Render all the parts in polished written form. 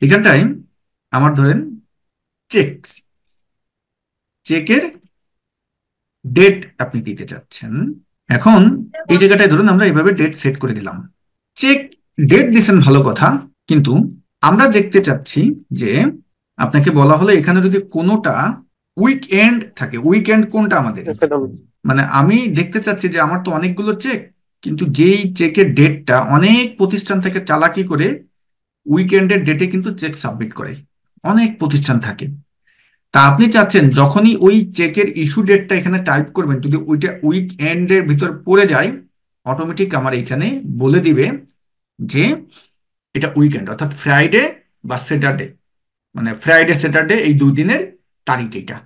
এখানটায় আমার ধরেন চেক চেকের ডেট আপনি দিতে চাচ্ছেন। এখন এই জায়গাটায় ধরুন আমরা এভাবে ডেট সেট করে দিলাম। চেক ডেট দিছেন ভালো কথা, কিন্তু আমরা দেখতে চাচ্ছি যে আপনাকে বলা হলো এখানে যদি কোনোটা উইকএন্ড থাকে। উইকএন্ড কোনটা আমাদের? সেটা মানে আমি দেখতে চাচ্ছি যে আমার তো অনেকগুলো চেক, কিন্তু যেই চেকের ডেটটা অনেক প্রতিষ্ঠান থেকে চালাকি করে উইকেন্ডের ডেটে কিন্তু চেক সাবমিট করে, অনেক প্রতিষ্ঠান থাকে। তা আপনি চাচ্ছেন যখনই ওই চেকের ইস্যু ডেটটা এখানে টাইপ করবেন, যদি ওইটা উইকএন্ডের ভিতর পড়ে যায়, অটোমেটিক আমার এখানে বলে দিবে যে এটা উইকেন্ড, অর্থাৎ ফ্রাইডে বা স্যাটারডে, মানে ফ্রাইডে স্যাটারডে এই দুই দিনের তারিখ এটা।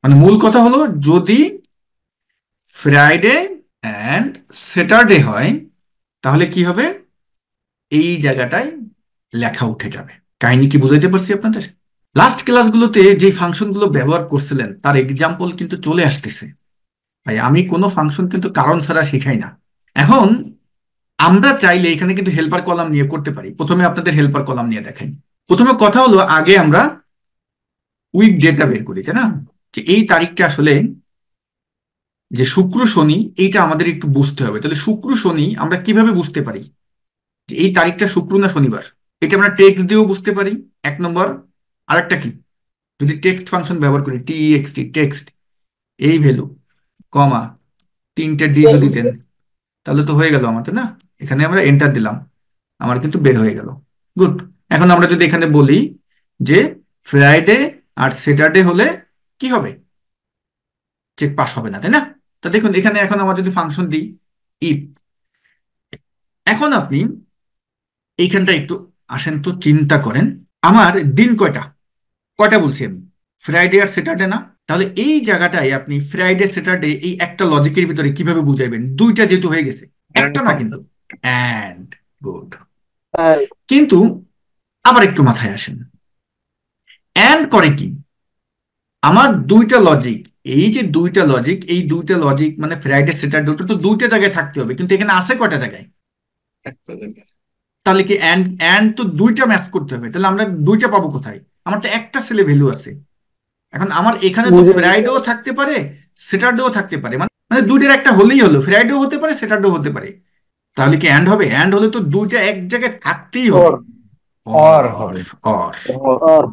মানে মূল কথা হলো যদি ফ্রাইডে অ্যান্ড স্যাটারডে হয় তাহলে কি হবে, এই জায়গাটায় লেখা উঠে যাবে। কাহিনী কি বুঝাইতে পারছি আপনাদের? লাস্ট ক্লাসগুলোতে যে ফাংশনগুলো ব্যবহার করছিলেন তার এক্সাম্পল কিন্তু চলে আসতেছে। ভাই আমি কোনো ফাংশন কিন্তু কারণ ছাড়া শিখাই না। এখন আমরা চাইলে এখানে কিন্তু হেল্পার কলাম নিয়ে করতে পারি। প্রথমে আপনাদের হেল্পার কলাম নিয়ে দেখাই। প্রথমে কথা হলো আগে আমরা উইক ডেটা বের করি, তাই না? যে এই তারিখটা আসলে যে শুক্র শনি, এইটা আমাদের একটু বুঝতে হবে। তাহলে শুক্র শনি আমরা কিভাবে বুঝতে পারি যে এই তারিখটা শুক্র না শনিবার? এটা আমরা টেক্সট দিয়েও বুঝতে পারি, এক নম্বর। আরেকটা কি, যদি টেক্সট ফাংশন ব্যবহার করি, টি টেক্সট, এই ভ্যালু কমা তিনটে ডি যদি দেন তাহলে তো হয়ে গেল আমার, তাই না? এখানে আমরা এন্টার দিলাম, আমার কিন্তু বের হয়ে গেল। গুড। এখন আমরা যদি এখানে বলি যে ফ্রাইডে আর স্যাটারডে হলে কি হবে, চেক পাস হবে না, তাই না? তা দেখুন এখানে এখন আমরা যদি ফাংশন দিই ইফ, এখন আপনি এইখানটা একটু আসেন তো, চিন্তা করেন আমার দিন কয়টা, কয়টা বলছি আমি? ফ্রাইডে আর স্যাটারডে না? তাহলে এই জায়গাটায় আপনি ফ্রাইডে স্যাটারডে এই একটা লজিকের ভিতরে কিভাবে বুঝাইবেন? দুইটা যেহেতু হয়ে গেছে, এন্ড একটা না কিন্তু। ফাংশন। And, good. হ্যাঁ। কিন্তু আবার একটু মাথায় আসেন, অ্যান্ড করে কি? আমার দুইটা লজিক, এই যে দুইটা লজিক, এই দুইটা লজিক মানে ফ্রাইডে স্যাটারডে তো দুইটা জায়গায় থাকতে হবে, কিন্তু এখানে আছে কয়টা জায়গায়? একটা জায়গায়। তাহলে কি অ্যান্ড অ্যান্ড তো দুইটা ম্যাচ করতে হবে, তাহলে আমরা দুইটা পাবো কোথায়? আমার তো একটা সেলে ভ্যালু আছে। এখন আমার এখানে তো বুঝে গেছি। ফ্রাইডেও থাকতে পারে, স্যাটারডেও থাকতে পারে, মানে মানে দুইটার একটা হলেই হলো, ফ্রাইডেও হতে পারে স্যাটারডেও হতে পারে। তাহলে কি অ্যান্ড হবে? অ্যান্ড হলে তো দুইটা এক জায়গায় থাকতেই হবে। ওর অর, অর হবে। অর। অর।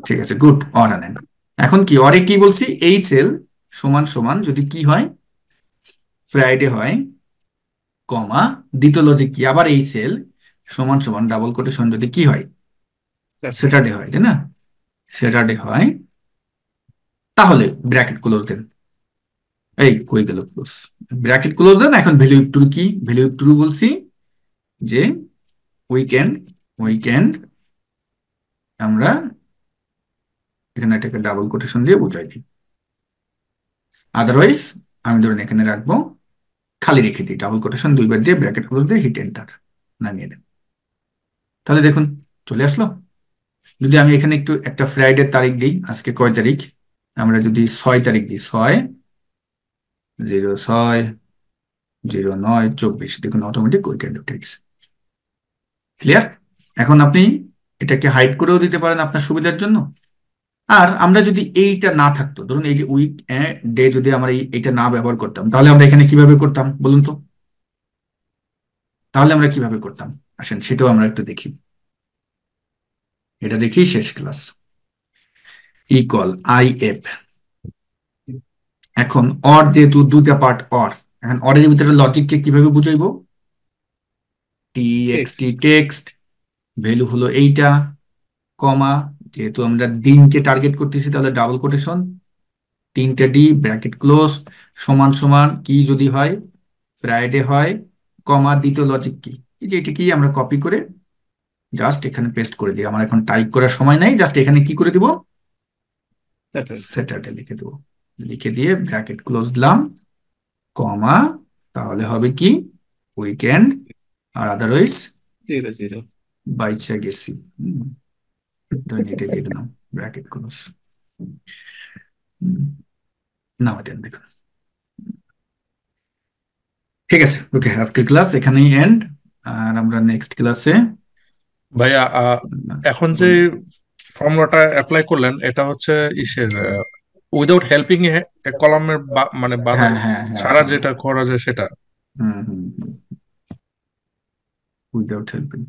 ঠিক আছে, গুড, অর আনেন। এখন কি অরে কি বলছি, এই সেল সমান সমান যদি কি হয়, ফ্রাইডে হয়, কমা দ্বিতীয় লজিক কি আবার এই সেল সমান সমান ডাবল কোটেশন যদি কি হয়, স্যাটারডে হয়, তাই না? স্যাটারডে হয়, তাহলে ব্র্যাকেট ক্লোজ দেন। এই কই গেল ক্লোজ? ব্র্যাকেট ক্লোজ দেন। এখন ভ্যালু ট্রু কি? ভ্যালু ট্রু বলছি যে উইকেন্ড, উইকেন্ড আমরা এখানে এটাকে ডাবল কোটেশন দিয়ে বুঝাই দিই। আদারওয়াইজ আমি ধরেন এখানে রাখবো, খালি রেখে দিই, ডাবল কোটেশন দুইবার দিয়ে ব্র্যাকেট ক্লোজ দিয়ে হিট এন্টার নামিয়ে দেন। তাহলে দেখুন চলে আসলো। যদি আমি এখানে একটু একটা ফ্রাইডে তারিখ দিই, আজকে কয় তারিখ? আমরা যদি 6 তারিখ দিই, 6/06/09/24, দেখুন অটোমেটিক উইকেন্ড উঠে গেছে। ক্লিয়ার? এখন আপনি এটাকে হাইড করেও দিতে পারেন আপনার সুবিধার জন্য। আর আমরা যদি এইটা না থাকতো, ধরুন এই যে উইক ডে, যদি আমরা এইটা না ব্যবহার করতাম তাহলে আমরা এখানে কিভাবে করতাম বলুন তো? তাহলে আমরা কিভাবে করতাম আসেন সেটাও আমরা একটু দেখি। এটা দেখি শেষ ক্লাস। Equal IF। এখন অর যেহেতু দুটা পার্ট অর, এখন অরের ভিতরে লজিককে কিভাবে বুঝাইবো? টেক্সট। TXT টেক্সট, ভ্যালু হলো এইটা, কমা যেহেতু আমরা দিনকে টার্গেট করতেছি তাহলে ডাবল কোটেশন, তিনটে ডি ব্র্যাকেট ক্লোজ, সমান সমান কি যদি হয়, ফ্রাইডে হয়, কমা দ্বিতীয় লজিক কি, এই যে এটা কি আমরা কপি করে জাস্ট এখানে পেস্ট করে দিই। আমার এখন টাইপ করার সময় নাই, জাস্ট এখানে কি করে দিব, স্যাটারডে। স্যাটারডে লিখে দেবো। লিখে দিয়ে ব্র্যাকেট ক্লোজ দিলাম, কমা, তাহলে হবে কি উইকেন্ড, আর আদারওয়াইজ 0 0। বাইচা গেছি। ধরেন এটা দিয়ে দিলাম ব্র্যাকেট ক্লোজ। না দেন দেখুন। ঠিক আছে, ওকে, আজকের ক্লাস এখানেই এন্ড। আর আমরা নেক্সট ক্লাসে ভাইয়া না, এখন যে বলুন। ফর্মুলাটা অ্যাপ্লাই করলেন এটা হচ্ছে ইসের উইদাউট হেল্পিং এ কলামের মানে হ্যাঁ, হ্যাঁ, হ্যাঁ, ছাড়া হ্যাঁ। যেটা করা যায় সেটা। Hmm, hmm, hmm. Without helping.